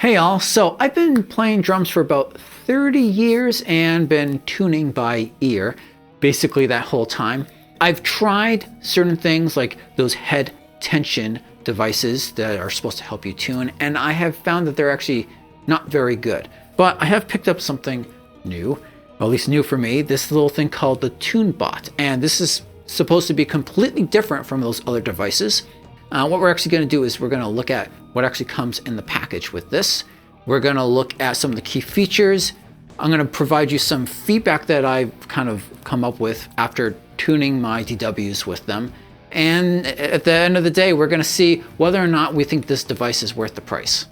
Hey all, so I've been playing drums for about 30 years and been tuning by ear basically that whole time. I've tried certain things like those head tension devices that are supposed to help you tune, and I have found that they're actually not very good. But I have picked up something new, or at least new for me, this little thing called the tunebot, and this is supposed to be completely different from those other devices. What we're actually going to do is we're going to look at what actually comes in the package with this. We're going to look at some of the key features. I'm going to provide you some feedback that I've kind of come up with after tuning my DWs with them. And at the end of the day, we're going to see whether or not we think this device is worth the price.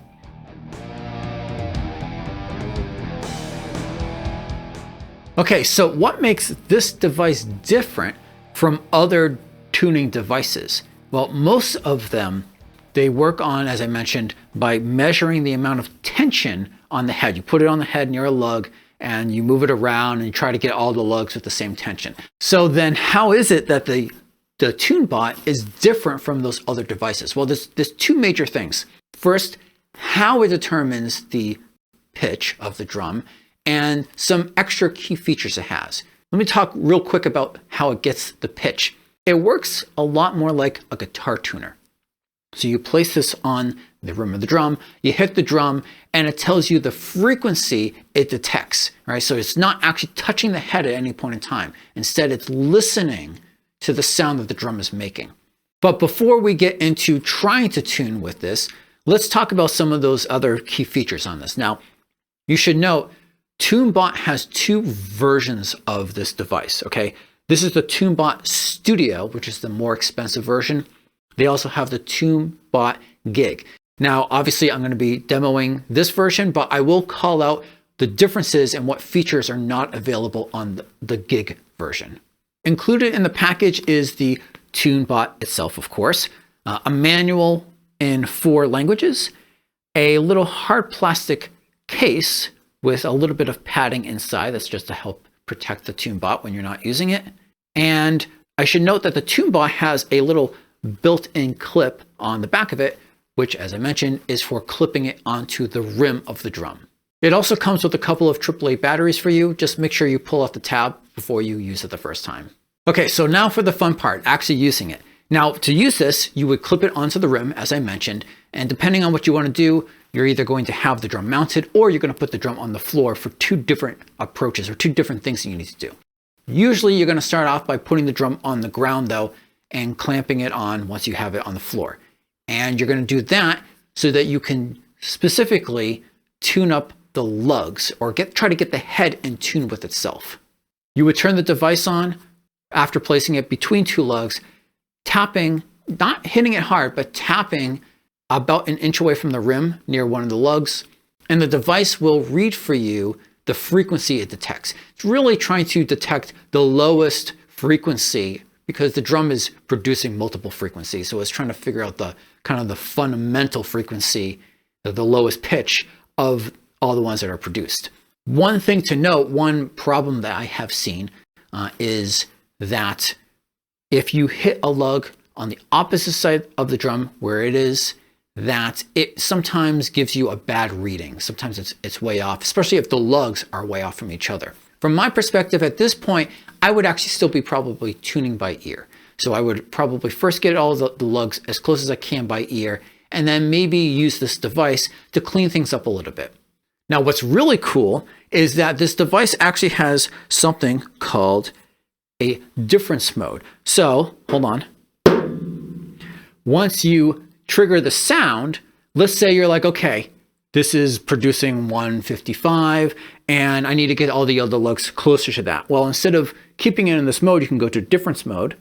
Okay, so what makes this device different from other tuning devices? Well, most of them, they work on, as I mentioned, by measuring the amount of tension on the head. You put it on the head near a lug and you move it around and you try to get all the lugs with the same tension. So then how is it that the tunebot is different from those other devices? Well, there's two major things. First, how it determines the pitch of the drum and some extra key features it has. Let me talk real quick about how it gets the pitch. It works a lot more like a guitar tuner. So you place this on the rim of the drum, you hit the drum, and it tells you the frequency it detects, right? So it's not actually touching the head at any point in time. Instead, it's listening to the sound that the drum is making. But before we get into trying to tune with this, let's talk about some of those other key features on this. Now, you should note, tunebot has two versions of this device, okay? This is the tunebot Studio, which is the more expensive version. They also have the tunebot Gig. Now, obviously, I'm going to be demoing this version, but I will call out the differences and what features are not available on the Gig version. Included in the package is the tunebot itself, of course, a manual in 4 languages, a little hard plastic case with a little bit of padding inside. That's just to help protect the tunebot when you're not using it. And I should note that the tunebot has a little built-in clip on the back of it, which, as I mentioned, is for clipping it onto the rim of the drum. It also comes with a couple of AAA batteries for you. Just make sure you pull off the tab before you use it the first time. Okay, so now for the fun part, actually using it. Now, to use this, you would clip it onto the rim, as I mentioned, and depending on what you want to do, you're either going to have the drum mounted or you're going to put the drum on the floor for 2 different approaches or 2 different things that you need to do. Usually you're going to start off by putting the drum on the ground though and clamping it on once you have it on the floor. And you're going to do that so that you can specifically tune up the lugs or try to get the head in tune with itself. You would turn the device on after placing it between 2 lugs, tapping, not hitting it hard, but tapping about 1 inch away from the rim near one of the lugs, and the device will read for you the frequency it detects. It's really trying to detect the lowest frequency because the drum is producing multiple frequencies. So it's trying to figure out the kind of the fundamental frequency, the lowest pitch of all the ones that are produced. One thing to note, one problem that I have seen is that if you hit a lug on the opposite side of the drum where it is, that it sometimes gives you a bad reading. Sometimes it's way off, especially if the lugs are way off from each other. From my perspective, at this point, I would actually still be probably tuning by ear. So I would probably first get all the lugs as close as I can by ear, and then maybe use this device to clean things up a little bit. Now, what's really cool is that this device actually has something called a difference mode. So, hold on. Once you trigger the sound, let's say you're like, okay, this is producing 155 and I need to get all the other lugs closer to that. Well, instead of keeping it in this mode, you can go to difference mode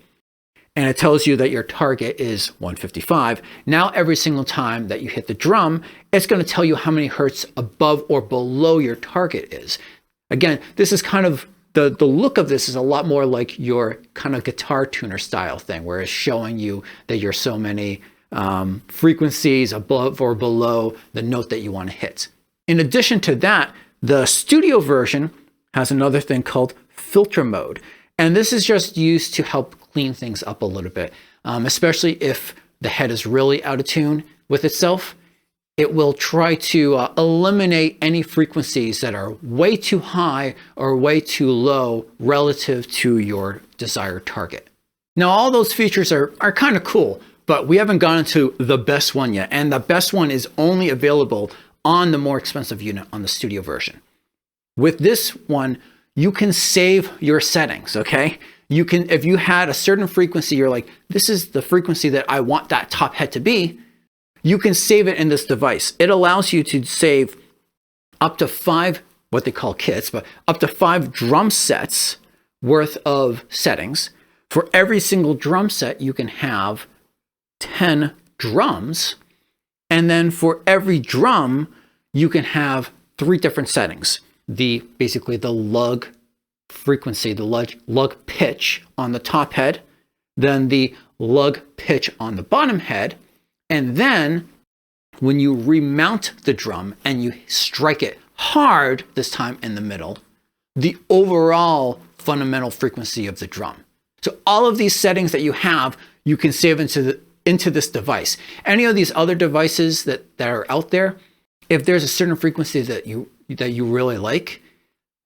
and it tells you that your target is 155. Now, every single time that you hit the drum, it's going to tell you how many hertz above or below your target is. Again, this is kind of the look of this is a lot more like your kind of guitar tuner style thing, where it's showing you that you're so many frequencies above or below the note that you want to hit. In addition to that, the studio version has another thing called filter mode. And this is just used to help clean things up a little bit, especially if the head is really out of tune with itself. it will try to eliminate any frequencies that are way too high or way too low relative to your desired target. Now, all those features are kind of cool, but we haven't gone into the best one yet. And the best one is only available on the more expensive unit on the studio version. With this one, you can save your settings, okay? You can, if you had a certain frequency, you're like, this is the frequency that I want that top head to be, you can save it in this device. It allows you to save up to 5, what they call kits, but up to 5 drum sets worth of settings. For every single drum set, you can have 10 drums. And then for every drum, you can have 3 different settings. Basically the lug frequency, the lug pitch on the top head, then the lug pitch on the bottom head. And then when you remount the drum and you strike it hard, this time in the middle, the overall fundamental frequency of the drum. So all of these settings that you have, you can save into this device. Any of these other devices that are out there, if there's a certain frequency that you really like,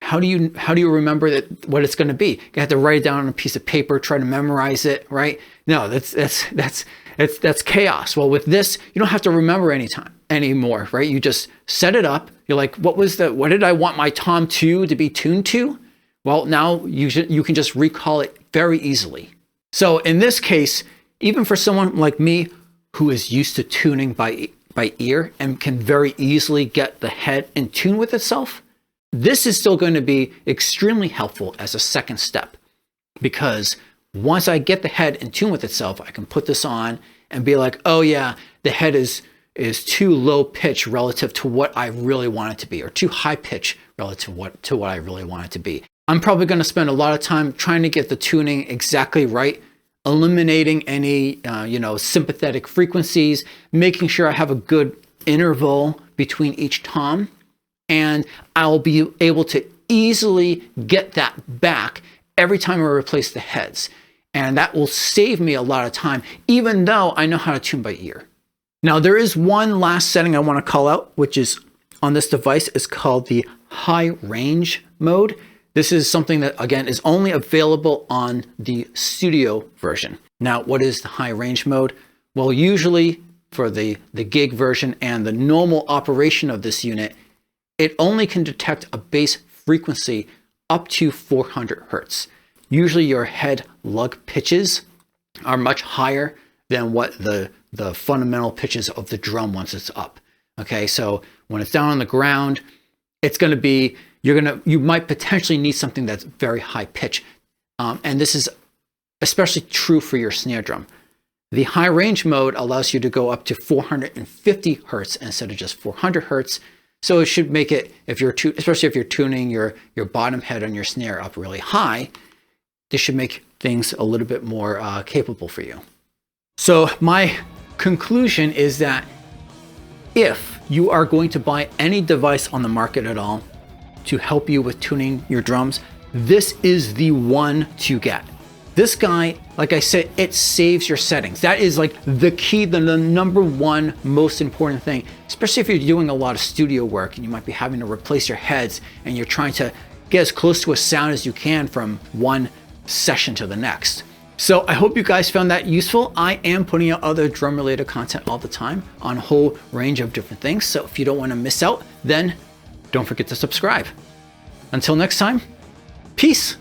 how do you remember what it's going to be? You have to write it down on a piece of paper, try to memorize it, right? No, that's chaos. Well, with this, you don't have to remember anymore, right? You just set it up. You're like, what did I want my tom 2 to be tuned to? Well, now you can just recall it very easily. So in this case, even for someone like me who is used to tuning by ear and can very easily get the head in tune with itself, this is still going to be extremely helpful as a second step, because once I get the head in tune with itself, I can put this on and be like, oh yeah, the head is too low pitch relative to what I really want it to be, or too high pitch relative to what I really want it to be. I'm probably going to spend a lot of time trying to get the tuning exactly right, eliminating any sympathetic frequencies, making sure I have a good interval between each tom, and I'll be able to easily get that back every time I replace the heads. And that will save me a lot of time, even though I know how to tune by ear. Now, there is one last setting I want to call out, which is on this device, is called the high range mode. This is something that, again, is only available on the studio version. Now, what is the high range mode? Well, usually for the gig version and the normal operation of this unit, it only can detect a bass frequency up to 400 hertz. Usually your head lug pitches are much higher than what the fundamental pitches of the drum once it's up. Okay, so when it's down on the ground, it's going to be, you might potentially need something that's very high pitch. And this is especially true for your snare drum. The high range mode allows you to go up to 450 hertz instead of just 400 hertz. So it should make it, especially if you're tuning your bottom head on your snare up really high, this should make things a little bit more capable for you. So my conclusion is that if you are going to buy any device on the market at all to help you with tuning your drums, this is the one to get. This guy, like I said, it saves your settings. That is like the key, the number one most important thing, especially if you're doing a lot of studio work and you might be having to replace your heads and you're trying to get as close to a sound as you can from one session to the next. So I hope you guys found that useful. I am putting out other drum related content all the time on a whole range of different things. So if you don't want to miss out, then don't forget to subscribe. Until next time, peace.